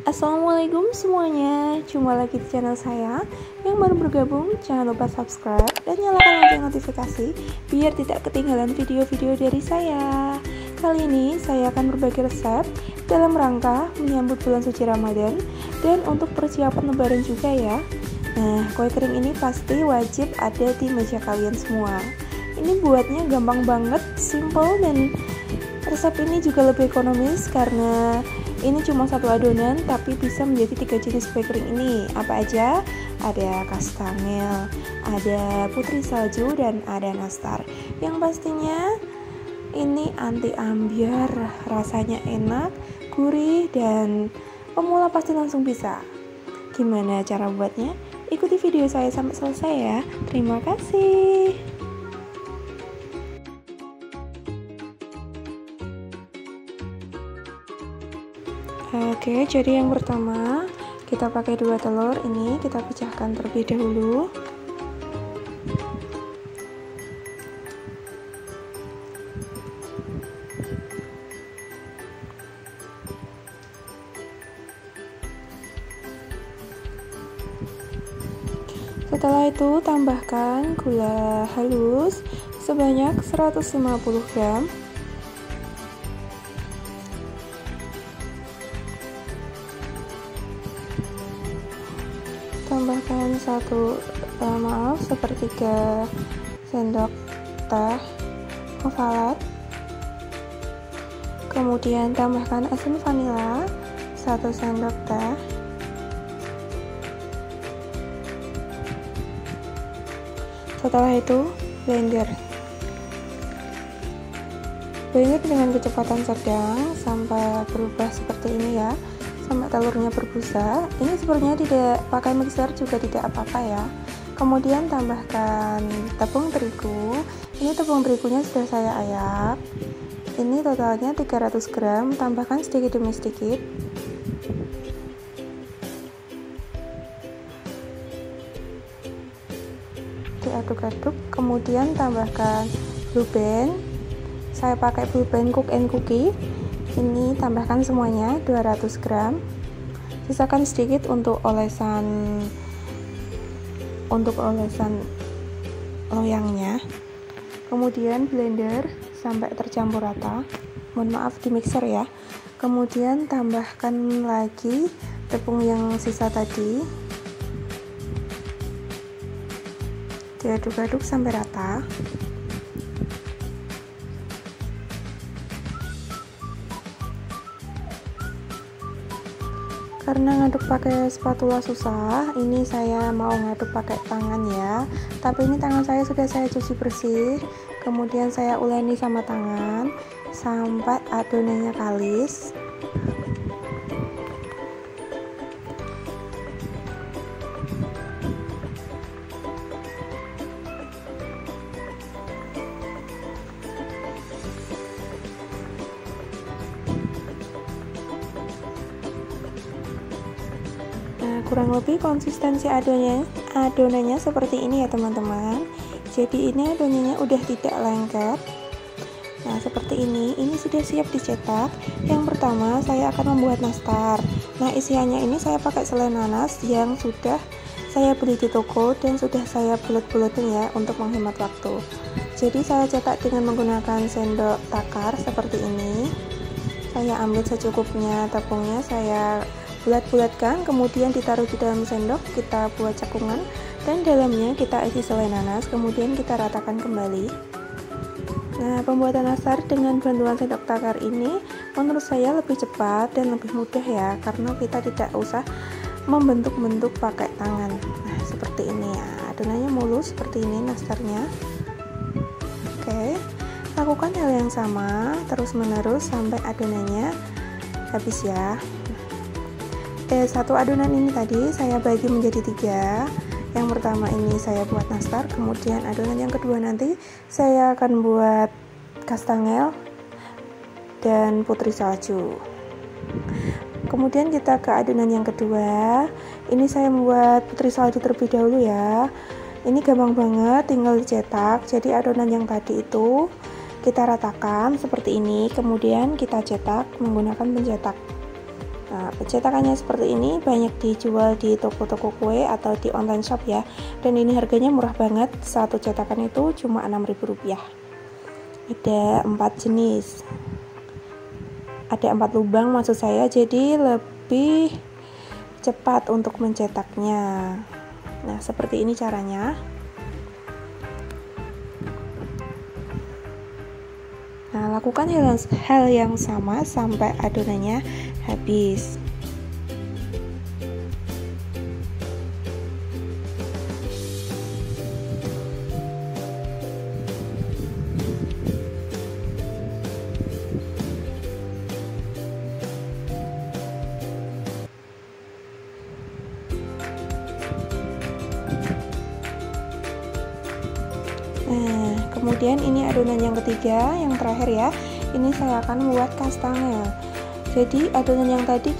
Assalamualaikum semuanya, jumpa lagi di channel saya. Yang baru bergabung, jangan lupa subscribe dan nyalakan lonceng notifikasi biar tidak ketinggalan video-video dari saya. Kali ini saya akan berbagi resep dalam rangka menyambut bulan suci Ramadan dan untuk persiapan lebaran juga ya. Nah, kue kering ini pasti wajib ada di meja kalian semua. Ini buatnya gampang banget, simple, dan resep ini juga lebih ekonomis karena ini cuma satu adonan tapi bisa menjadi 3 jenis kue kering ini. Apa aja? Ada kastangel, ada putri salju, dan ada nastar. Yang pastinya ini anti ambiar, rasanya enak, gurih, dan pemula pasti langsung bisa. Gimana cara buatnya? Ikuti video saya sampai selesai ya. Terima kasih. Oke, jadi yang pertama kita pakai 2 telur. Ini kita pecahkan terlebih dahulu. Setelah itu tambahkan gula halus sebanyak 150 gram. Tambahkan sepertiga sendok teh ovalat. Kemudian tambahkan asin vanila 1 sendok teh. Setelah itu blender dengan kecepatan sedang sampai berubah seperti ini ya, sampai telurnya berbusa. Ini sebenarnya tidak pakai mixer juga tidak apa-apa ya. Kemudian tambahkan tepung terigu. Ini tepung terigunya sudah saya ayak. Ini totalnya 300 gram. Tambahkan sedikit demi sedikit. Diaduk-aduk. Kemudian tambahkan blue band. Saya pakai blue band cook and cookie. Ini tambahkan semuanya 200 gram. Sisakan sedikit untuk olesan loyangnya. Kemudian blender sampai tercampur rata. Mohon maaf di mixer ya. Kemudian tambahkan lagi tepung yang sisa tadi. Diaduk-aduk sampai rata. Karena ngaduk pakai spatula susah, ini saya mau ngaduk pakai tangan ya. Tapi ini tangan saya sudah saya cuci bersih. Kemudian saya uleni sama tangan sampai adonannya kalis. Kurang lebih konsistensi adonannya seperti ini ya teman-teman. Jadi ini adonannya udah tidak lengket. Nah seperti ini sudah siap dicetak. Yang pertama saya akan membuat nastar. Nah isiannya ini saya pakai selai nanas yang sudah saya beli di toko dan sudah saya bulat-bulatin ya untuk menghemat waktu. Jadi saya cetak dengan menggunakan sendok takar seperti ini. Saya ambil secukupnya tepungnya, saya bulat-bulatkan, kemudian ditaruh di dalam sendok, kita buat cekungan, dan dalamnya kita isi selai nanas, kemudian kita ratakan kembali. Nah, pembuatan nastar dengan bantuan sendok takar ini menurut saya lebih cepat dan lebih mudah ya, karena kita tidak usah membentuk-bentuk pakai tangan. Nah, seperti ini ya, adonannya mulus seperti ini nastarnya. Oke, lakukan hal yang sama terus-menerus sampai adonannya habis ya. Satu adonan ini tadi saya bagi menjadi 3. Yang pertama ini saya buat nastar, kemudian adonan yang kedua nanti saya akan buat kastangel dan putri salju. Kemudian kita ke adonan yang kedua. Ini saya membuat putri salju terlebih dahulu ya. Ini gampang banget, tinggal dicetak. Jadi adonan yang tadi itu kita ratakan seperti ini, kemudian kita cetak menggunakan pencetak. Nah, cetakannya seperti ini, banyak dijual di toko-toko kue atau di online shop ya. Dan ini harganya murah banget, satu cetakan itu cuma Rp6.000. Ada 4 jenis, ada 4 lubang maksud saya, jadi lebih cepat untuk mencetaknya. Nah, seperti ini caranya. Nah, lakukan hal yang sama sampai adonannya habis. Nah, kemudian ini adonan yang ketiga, yang terakhir ya. Ini saya akan membuat kastangel. Jadi adonan yang tadi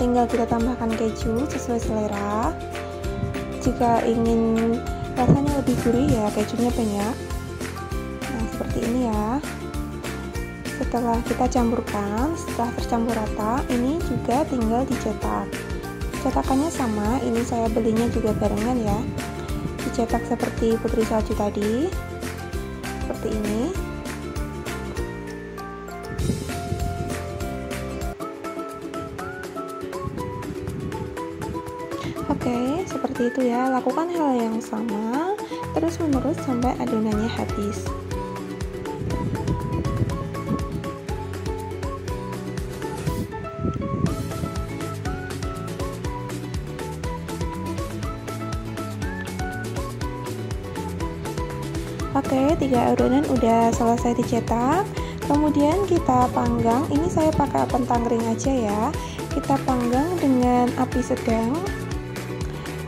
tinggal kita tambahkan keju sesuai selera. Jika ingin rasanya lebih gurih ya kejunya banyak. Nah, seperti ini ya. Setelah kita campurkan, setelah tercampur rata, ini juga tinggal dicetak. Cetakannya sama, ini saya belinya juga barengan ya. Dicetak seperti putri salju tadi, seperti ini. Oke, seperti itu ya. Lakukan hal yang sama terus menerus sampai adonannya habis. Oke, 3 adonan udah selesai dicetak. Kemudian kita panggang. Ini saya pakai oven tangkring aja ya. Kita panggang dengan api sedang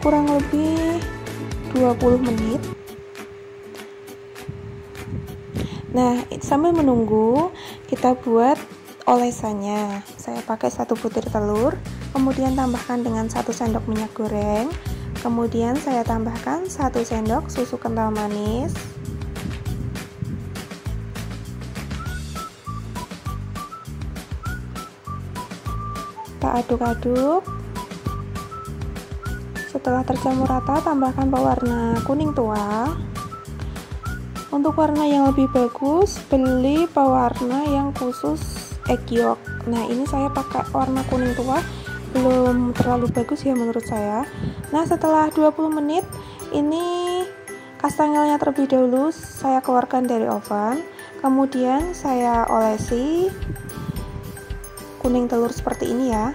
kurang lebih 20 menit. Nah, sambil menunggu kita buat olesannya. Saya pakai 1 butir telur, kemudian tambahkan dengan 1 sendok minyak goreng, kemudian saya tambahkan 1 sendok susu kental manis. Kita aduk-aduk. Setelah tercampur rata, tambahkan pewarna kuning tua. Untuk warna yang lebih bagus, beli pewarna yang khusus egg yolk. Nah, ini saya pakai warna kuning tua, belum terlalu bagus ya menurut saya. Nah, setelah 20 menit, ini kastangelnya terlebih dahulu saya keluarkan dari oven. Kemudian saya olesi kuning telur seperti ini ya.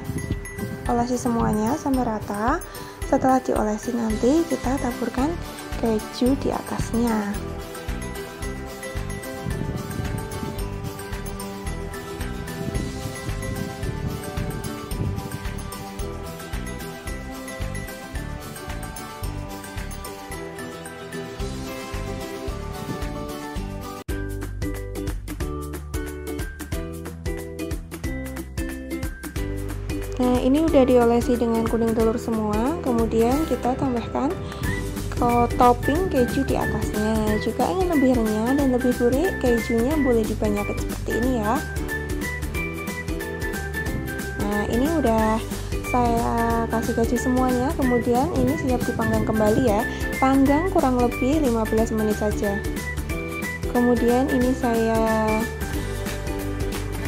Olesi semuanya sampai rata. Setelah diolesi nanti kita taburkan keju di atasnya. Nah, ini udah diolesi dengan kuning telur semua. Kemudian kita tambahkan topping keju di atasnya. Jika ingin lebih renyah dan lebih gurih, kejunya boleh dibanyakin seperti ini ya. Nah, ini udah saya kasih keju semuanya. Kemudian ini siap dipanggang kembali ya. Panggang kurang lebih 15 menit saja. Kemudian ini saya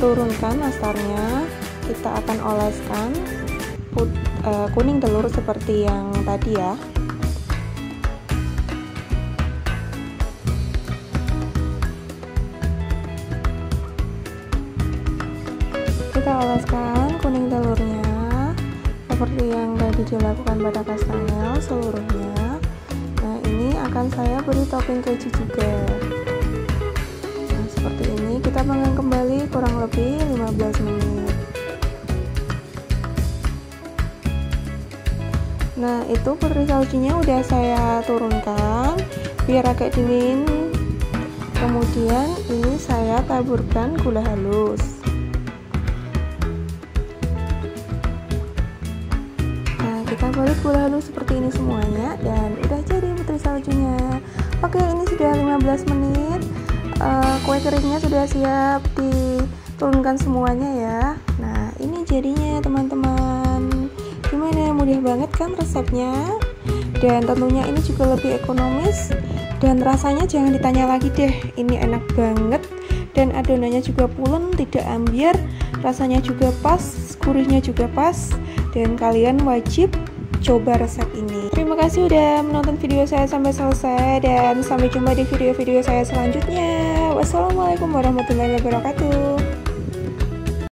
turunkan nastarnya. Kita akan oleskan kuning telur seperti yang tadi ya. Kita oleskan kuning telurnya seperti yang tadi dilakukan pada kastangel seluruhnya. Nah, ini akan saya beri topping keju juga. Nah, seperti ini kita panggang kembali kurang lebih 15 menit. Nah, itu putri saljunya udah saya turunkan biar agak dingin. Kemudian ini saya taburkan gula halus. Nah, kita balik gula halus seperti ini semuanya dan udah jadi putri saljunya. Oke, ini sudah 15 menit. Kue keringnya sudah siap diturunkan semuanya ya. Nah, ini jadinya teman-teman. Gimana, mudah banget kan resepnya? Dan tentunya ini juga lebih ekonomis, dan rasanya jangan ditanya lagi deh, ini enak banget. Dan adonannya juga pulen, tidak ambiar, rasanya juga pas, gurihnya juga pas, dan kalian wajib coba resep ini. Terima kasih udah menonton video saya sampai selesai, dan sampai jumpa di video-video saya selanjutnya. Wassalamualaikum warahmatullahi wabarakatuh.